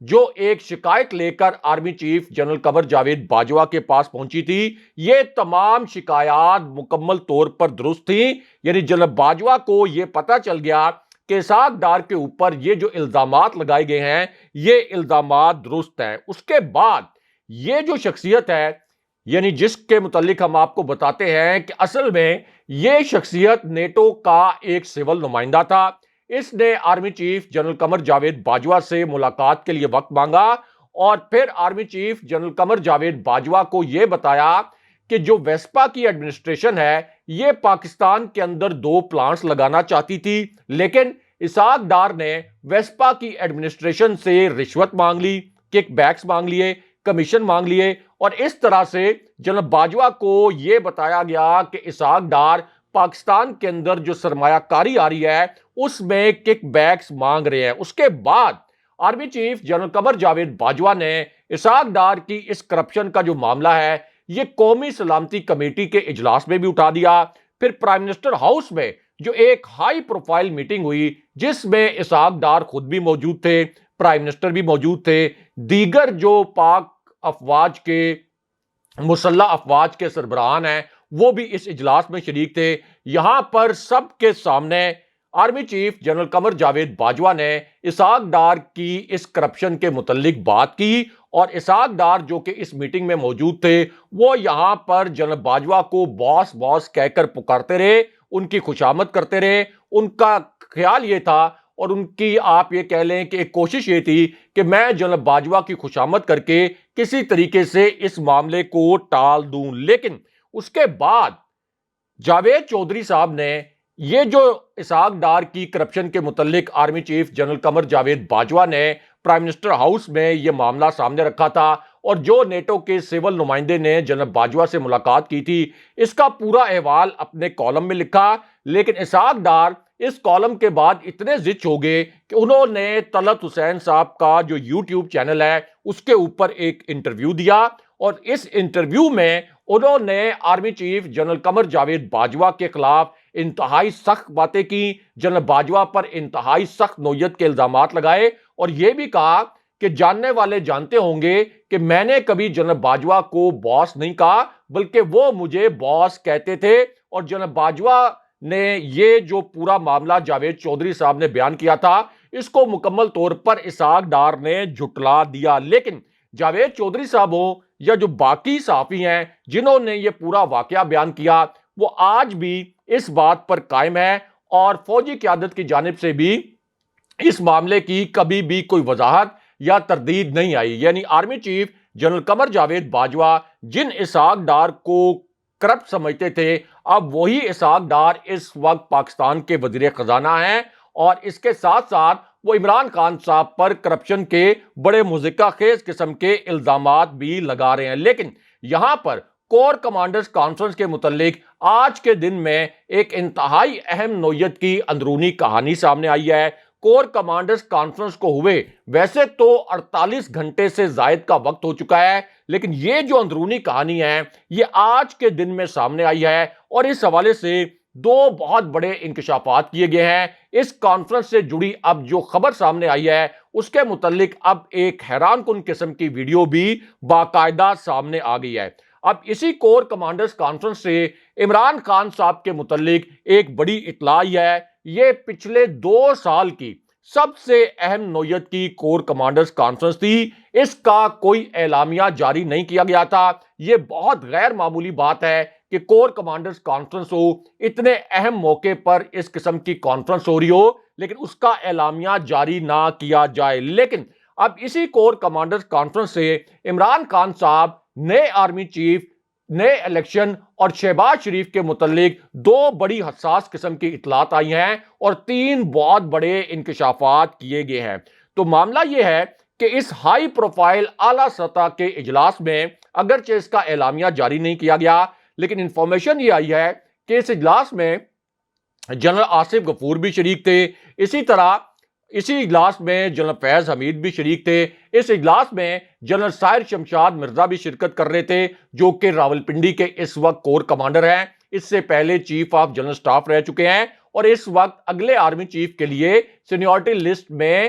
جو ایک شکایت لے کر army chief general Qamar Javed Bajwa کے پاس پہنچی تھی، یہ تمام شکایات مکمل طور پر درست تھیں. یعنی جنرل باجوہ کو یہ پتا چل گیا کہ اسحاق ڈار کے اوپر یہ جو الزامات لگائے گئے ہیں یہ الزامات درست ہیں. اس کے بعد یہ جو شخصیت ہے، یعنی جس کے متعلق ہم آپ کو بتاتے ہیں کہ اصل میں یہ شخصیت نیٹو کا ایک سول نمائندہ تھا، اس نے army chief general Qamar Javed Bajwa سے ملاقات کے لیے وقت مانگا اور پھر army chief general Qamar Javed Bajwa کو یہ بتایا کہ جو ویسپا کی ایڈمنسٹریشن ہے یہ پاکستان کے اندر 2 پلانٹس لگانا چاہتی تھی، لیکن اسحاق ڈار نے ویسپا کی ایڈمنسٹریشن سے رشوت مانگ لی، کک بیکس مانگ لیے، کمیشن مانگ لیے، اور اس طرح سے جنرل باجوہ کو یہ بتایا گیا کہ اسحاق ڈار پاکستان کے اندر جو سرمایہ کاری آ رہی ہے اس میں کک بیکس مانگ رہے ہیں. اس کے بعد army chief general Qamar Javed Bajwa نے اسحاق ڈار کی اس کرپشن کا جو معاملہ ہے یہ قومی سلامتی کمیٹی کے اجلاس میں بھی اٹھا دیا. پھر پرائم منسٹر ہاؤس میں جو ایک ہائی پروفائل میٹنگ ہوئی جس میں اسحاق ڈار خود بھی موجود تھے، پرائم منسٹر بھی موجود تھے، دیگر جو پاک افواج کے مسلح افواج کے سربراہان ہیں وہ بھی اس اجلاس میں شریک تھے. یہاں پر سب کے سامنے army chief general Qamar Javed Bajwa نے اسحاق ڈار کی اس کرپشن کے متعلق بات کی، اور اسحاق ڈار جو کہ اس میٹنگ میں موجود تھے وہ یہاں پر جنرل باجوہ کو باس باس کہہ کر پکارتے رہے، ان کی خوشامد کرتے رہے. ان کا خیال یہ تھا اور ان کی آپ یہ کہہ لیں کہ ایک کوشش یہ تھی کہ میں جنرل باجوہ کی خوشامد کر کے کسی طریقے سے اس معاملے کو ٹال دوں. لیکن اس کے بعد جاوید چودھری صاحب نے یہ جو اسحاق ڈار کی کرپشن کے متعلق army chief general Qamar Javed Bajwa نے پرائم منسٹر ہاؤس میں یہ معاملہ سامنے رکھا تھا اور جو نیٹو کے سول نمائندے نے جنرل باجوہ سے ملاقات کی تھی اس کا پورا احوال اپنے کالم میں لکھا. لیکن اسحاق ڈار اس کالم کے بعد اتنے زچ ہو گئے کہ انہوں نے طلعت حسین صاحب کا جو یوٹیوب چینل ہے اس کے اوپر ایک انٹرویو دیا، اور اس انٹرویو میں انہوں نے army chief general Qamar Javed Bajwa کے خلاف انتہائی سخت باتیں کی، جنرل باجوہ پر انتہائی سخت نوعیت کے الزامات لگائے، اور یہ بھی کہا کہ جاننے والے جانتے ہوں گے کہ میں نے کبھی جنرل باجوہ کو باس نہیں کہا بلکہ وہ مجھے باس کہتے تھے. اور جنرل باجوہ نے یہ جو پورا معاملہ جاوید چودھری صاحب نے بیان کیا تھا اس کو مکمل طور پر اسحاق ڈار نے جھٹلا دیا. لیکن جاوید چودھری صاحب ہو یا جو باقی صحافی ہیں جنہوں نے یہ پورا واقعہ بیان کیا وہ آج بھی اس بات پر قائم ہے، اور فوجی قیادت کی جانب سے بھی اس معاملے کی کبھی بھی کوئی وضاحت یا تردید نہیں آئی. یعنی army chief general Qamar Javed Bajwa جن اسحاق ڈار کو کرپٹ سمجھتے تھے اب وہی اسحاق ڈار اس وقت پاکستان کے وزیر خزانہ ہیں، اور اس کے ساتھ ساتھ وہ عمران خان صاحب پر کرپشن کے بڑے مضحکہ خیز قسم کے الزامات بھی لگا رہے ہیں. لیکن یہاں پر کور کمانڈرز کانفرنس کے متعلق آج کے دن میں ایک انتہائی اہم نوعیت کی اندرونی کہانی سامنے آئی ہے. کور کمانڈرز کانفرنس کو ہوئے ویسے تو 48 گھنٹے سے زائد کا وقت ہو چکا ہے، لیکن یہ جو اندرونی کہانی ہے یہ آج کے دن میں سامنے آئی ہے، اور اس حوالے سے 2 بہت بڑے انکشافات کیے گئے ہیں. اس کانفرنس سے جڑی اب جو خبر سامنے آئی ہے اس کے متعلق اب ایک حیران کن قسم کی ویڈیو بھی باقاعدہ سامنے آ گئی ہے. اب اسی کور کمانڈرز کانفرنس سے عمران خان صاحب کے متعلق ایک بڑی اطلاع ہے. یہ پچھلے 2 سال کی سب سے اہم نوعیت کی کور کمانڈرز کانفرنس تھی، اس کا کوئی اعلامیہ جاری نہیں کیا گیا تھا. یہ بہت غیر معمولی بات ہے کہ کور کمانڈرز کانفرنس ہو، اتنے اہم موقع پر اس قسم کی کانفرنس ہو رہی ہو لیکن اس کا اعلامیہ جاری نہ کیا جائے. لیکن اب اسی کور کمانڈرز کانفرنس سے عمران خان صاحب، نئے آرمی چیف، نئے الیکشن اور شہباز شریف کے متعلق 2 بڑی حساس قسم کی اطلاعات آئی ہیں اور 3 بہت بڑے انکشافات کیے گئے ہیں. تو معاملہ یہ ہے کہ اس ہائی پروفائل اعلیٰ سطح کے اجلاس میں اگرچہ اس کا اعلامیہ جاری نہیں کیا گیا لیکن انفارمیشن یہ آئی ہے کہ اس اجلاس میں جنرل آصف غفور بھی شریک تھے، اسی طرح اسی اجلاس میں جنرل فیض حمید بھی شریک تھے. اس اجلاس میں جنرل سائر شمشاد مرزا بھی شرکت کر رہے تھے جو کہ راولپنڈی کے اس وقت کور کمانڈر ہیں، اس سے پہلے چیف آف جنرل سٹاف رہ چکے ہیں، اور اس وقت اگلے آرمی چیف کے لیے سینیورٹی لسٹ میں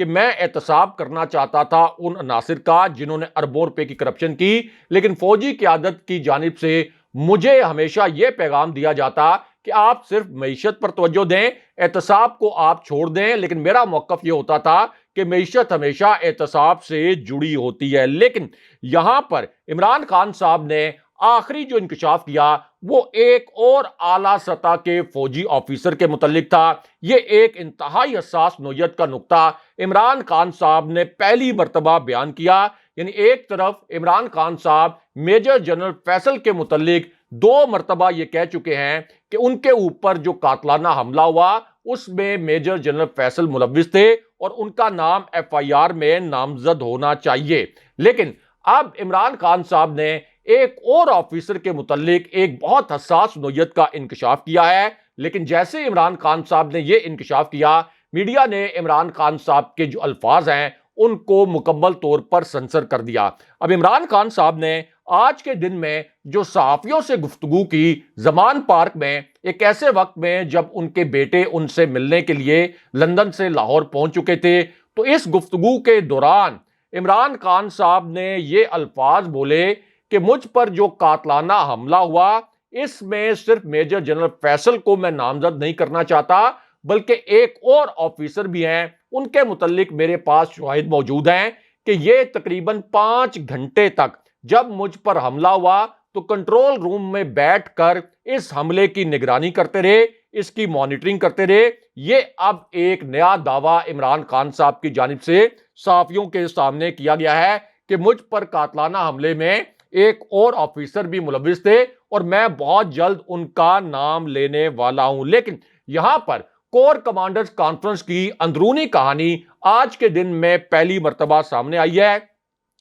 کہ میں احتساب کرنا چاہتا تھا ان عناصر کا جنہوں نے اربوں روپے کی کرپشن کی، لیکن فوجی قیادت کی جانب سے مجھے ہمیشہ یہ پیغام دیا جاتا کہ آپ صرف معیشت پر توجہ دیں، احتساب کو آپ چھوڑ دیں، لیکن میرا موقف یہ ہوتا تھا کہ معیشت ہمیشہ احتساب سے جڑی ہوتی ہے۔ لیکن یہاں پر عمران خان صاحب نے آخری جو انکشاف کیا وہ ایک اور اعلیٰ سطح کے فوجی آفیسر کے متعلق تھا۔ یہ ایک انتہائی حساس نوعیت کا نقطہ عمران خان صاحب نے پہلی مرتبہ بیان کیا۔ یعنی ایک طرف عمران خان صاحب میجر جنرل فیصل کے متعلق 2 مرتبہ یہ کہہ چکے ہیں کہ ان کے اوپر جو قاتلانہ حملہ ہوا اس میں میجر جنرل فیصل ملوث تھے اور ان کا نام FIR میں نامزد ہونا چاہیے۔ لیکن اب عمران خان صاحب نے ایک اور آفیسر کے متعلق ایک بہت حساس نوعیت کا انکشاف کیا ہے، لیکن جیسے عمران خان صاحب نے یہ انکشاف کیا، میڈیا نے عمران خان صاحب کے جو الفاظ ہیں ان کو مکمل طور پر سنسر کر دیا۔ اب عمران خان صاحب نے آج کے دن میں جو صحافیوں سے گفتگو کی زمان پارک میں، ایک ایسے وقت میں جب ان کے بیٹے ان سے ملنے کے لیے لندن سے لاہور پہنچ چکے تھے، تو اس گفتگو کے دوران عمران خان صاحب نے یہ الفاظ بولے کہ مجھ پر جو قاتلانہ حملہ ہوا اس میں صرف میجر جنرل فیصل کو میں نامزد نہیں کرنا چاہتا، بلکہ ایک اور آفیسر بھی ہیں، ان کے متعلق میرے پاس شواہد موجود ہیں کہ یہ تقریباً 5 گھنٹے تک جب مجھ پر حملہ ہوا تو کنٹرول روم میں بیٹھ کر اس حملے کی نگرانی کرتے رہے، اس کی مانیٹرنگ کرتے رہے۔ یہ اب ایک نیا دعویٰ عمران خان صاحب کی جانب سے صحافیوں کے سامنے کیا گیا ہے کہ مجھ پر قاتلانہ حملے میں ایک اور آفیسر بھی ملوث تھے اور میں بہت جلد ان کا نام لینے والا ہوں۔ لیکن یہاں پر کور کمانڈرز کانفرنس کی اندرونی کہانی آج کے دن میں پہلی مرتبہ سامنے آئی ہے،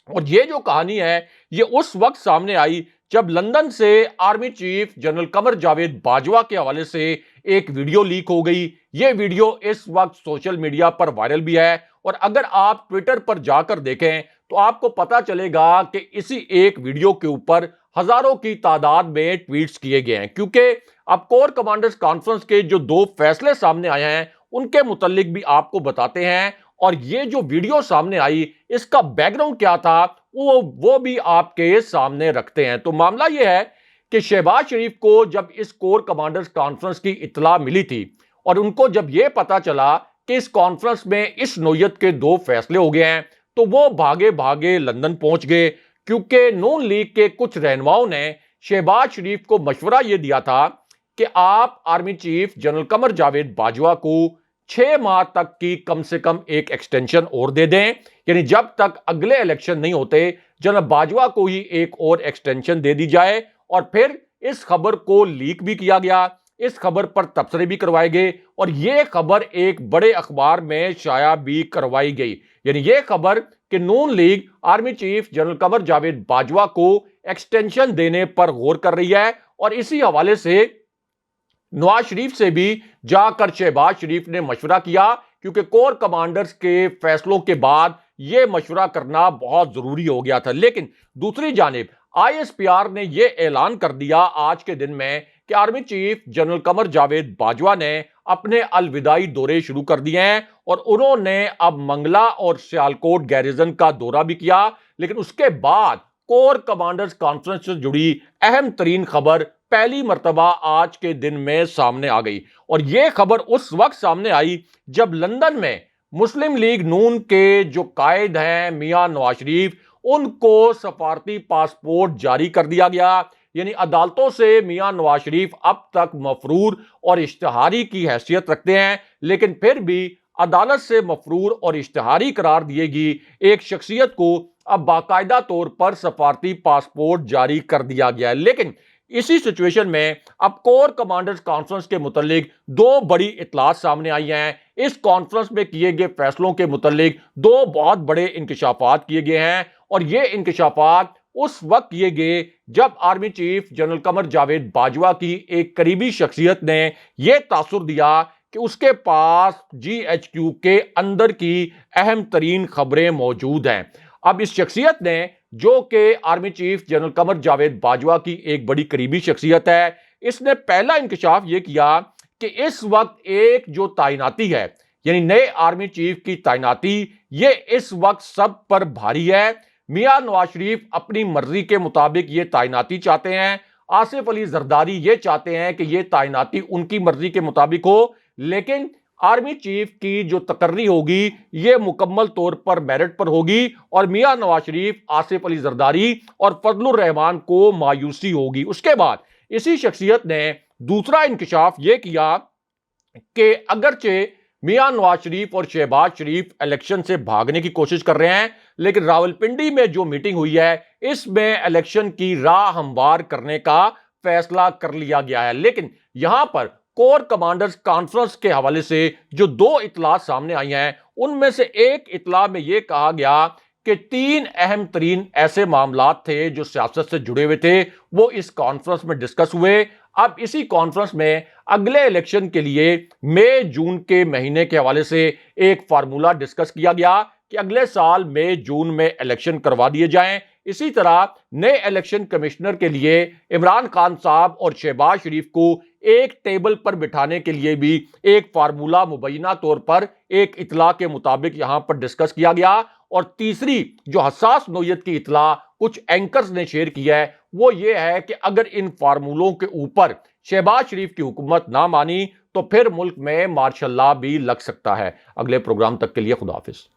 اور یہ جو کہانی ہے یہ اس وقت سامنے آئی جب لندن سے army chief general Qamar Javed Bajwa کے حوالے سے ایک ویڈیو لیک ہو گئی۔ یہ ویڈیو اس وقت سوشل میڈیا پر وائرل بھی ہے، اور اگر آپ ٹویٹر پر جا کر دیکھیں تو آپ کو پتا چلے گا کہ اسی ایک ویڈیو کے اوپر ہزاروں کی تعداد میں ٹویٹس کیے گئے ہیں، کیونکہ اب کور کمانڈرز کانفرنس کے جو 2 فیصلے سامنے آئے ہیں ان کے متعلق بھی آپ کو بتاتے ہیں، اور یہ جو ویڈیو سامنے آئی اس کا بیک گراؤنڈ کیا تھا وہ بھی آپ کے سامنے رکھتے ہیں۔ تو معاملہ یہ ہے کہ شہباز شریف کو جب اس کور کمانڈرز کانفرنس کی اطلاع ملی تھی اور ان کو جب یہ پتا چلا کہ اس کانفرنس میں اس نوعیت کے 2 فیصلے ہو گئے ہیں تو وہ بھاگے بھاگے لندن پہنچ گئے، کیونکہ نون لیگ کے کچھ رہنماؤں نے شہباز شریف کو مشورہ یہ دیا تھا کہ آپ army chief general Qamar Javed Bajwa کو 6 ماہ تک کی کم سے کم ایک ایکسٹینشن اور دے دیں، یعنی جب تک اگلے الیکشن نہیں ہوتے جنرل باجوہ کو ہی ایک اور ایکسٹینشن دے دی جائے۔ اور پھر اس خبر کو لیک بھی کیا گیا، اس خبر پر تبصرے بھی کروائے گئے، اور یہ خبر ایک بڑے اخبار میں شائع بھی کروائی گئی۔ یعنی یہ خبر کہ Noon League army chief general Qamar Javed Bajwa کو ایکسٹینشن دینے پر غور کر رہی ہے، اور اسی حوالے سے نواز شریف سے بھی جا کر شہباز شریف نے مشورہ کیا، کیونکہ کور کمانڈرز کے فیصلوں کے بعد یہ مشورہ کرنا بہت ضروری ہو گیا تھا۔ لیکن دوسری جانب ISPR نے یہ اعلان کر دیا آج کے دن میں کہ army chief general Qamar Javed Bajwa نے اپنے الوداعی دورے شروع کر دیے ہیں، اور انہوں نے اب منگلا اور سیالکوٹ گیریزن کا دورہ بھی کیا۔ لیکن اس کے بعد کور کمانڈرز کانفرنس سے جڑی اہم ترین خبر پہلی مرتبہ آج کے دن میں سامنے آ گئی، اور یہ خبر اس وقت سامنے آئی جب لندن میں مسلم لیگ نون کے جو قائد ہیں میاں نواز شریف، ان کو سفارتی پاسپورٹ جاری کر دیا گیا۔ یعنی عدالتوں سے میاں نواز شریف اب تک مفرور اور اشتہاری کی حیثیت رکھتے ہیں، لیکن پھر بھی عدالت سے مفرور اور اشتہاری قرار دیے گی ایک شخصیت کو اب باقاعدہ طور پر سفارتی پاسپورٹ جاری کر دیا گیا ہے۔ لیکن اسی سچویشن میں اب کور کمانڈرز کانفرنس کے متعلق 2 بڑی اطلاعات سامنے آئی ہیں۔ اس کانفرنس میں کیے گئے فیصلوں کے متعلق 2 بہت بڑے انکشافات کیے گئے ہیں، اور یہ انکشافات اس وقت کیے گئے جب army chief general Qamar Javed Bajwa کی ایک قریبی شخصیت نے یہ تاثر دیا کہ اس کے پاس GHQ کے اندر کی اہم ترین خبریں موجود ہیں۔ اب اس شخصیت نے، جو کہ army chief general Qamar Javed Bajwa کی ایک بڑی قریبی شخصیت ہے، اس نے پہلا انکشاف یہ کیا کہ اس وقت ایک جو تعیناتی ہے یعنی نئے آرمی چیف کی تعیناتی، یہ اس وقت سب پر بھاری ہے۔ میاں نواز شریف اپنی مرضی کے مطابق یہ تعیناتی چاہتے ہیں، آصف علی زرداری یہ چاہتے ہیں کہ یہ تعیناتی ان کی مرضی کے مطابق ہو، لیکن آرمی چیف کی جو تقرری ہوگی یہ مکمل طور پر میرٹ پر ہوگی، اور میاں نواز شریف، آصف علی زرداری اور فضل الرحمان کو مایوسی ہوگی۔ اس کے بعد اسی شخصیت نے دوسرا انکشاف یہ کیا کہ اگرچہ میاں نواز شریف اور شہباز شریف الیکشن سے بھاگنے کی کوشش کر رہے ہیں، لیکن راولپنڈی میں جو میٹنگ ہوئی ہے اس میں الیکشن کی راہ ہموار کرنے کا فیصلہ کر لیا گیا ہے۔ لیکن یہاں پر کور کمانڈرز کانفرنس کے حوالے سے جو دو اطلاعات سامنے آئی ہیں، ان میں سے ایک اطلاع میں یہ کہا گیا کہ 3 اہم ترین ایسے معاملات تھے جو سیاست سے جڑے ہوئے تھے، وہ اس کانفرنس میں ڈسکس ہوئے۔ اب اسی کانفرنس میں اگلے الیکشن کے لیے مئی جون کے مہینے کے حوالے سے ایک فارمولا ڈسکس کیا گیا کہ اگلے سال مئی جون میں الیکشن کروا دیے جائیں۔ اسی طرح نئے الیکشن کمشنر کے لیے عمران خان صاحب اور شہباز شریف کو ایک ٹیبل پر بٹھانے کے لیے بھی ایک فارمولا مبینہ طور پر ایک اطلاع کے مطابق یہاں پر ڈسکس کیا گیا۔ اور تیسری جو حساس نوعیت کی اطلاع کچھ اینکرز نے شیئر کی ہے وہ یہ ہے کہ اگر ان فارمولوں کے اوپر شہباز شریف کی حکومت نہ مانی تو پھر ملک میں مارشل لا بھی لگ سکتا ہے۔ اگلے پروگرام تک کے لیے خدا حافظ۔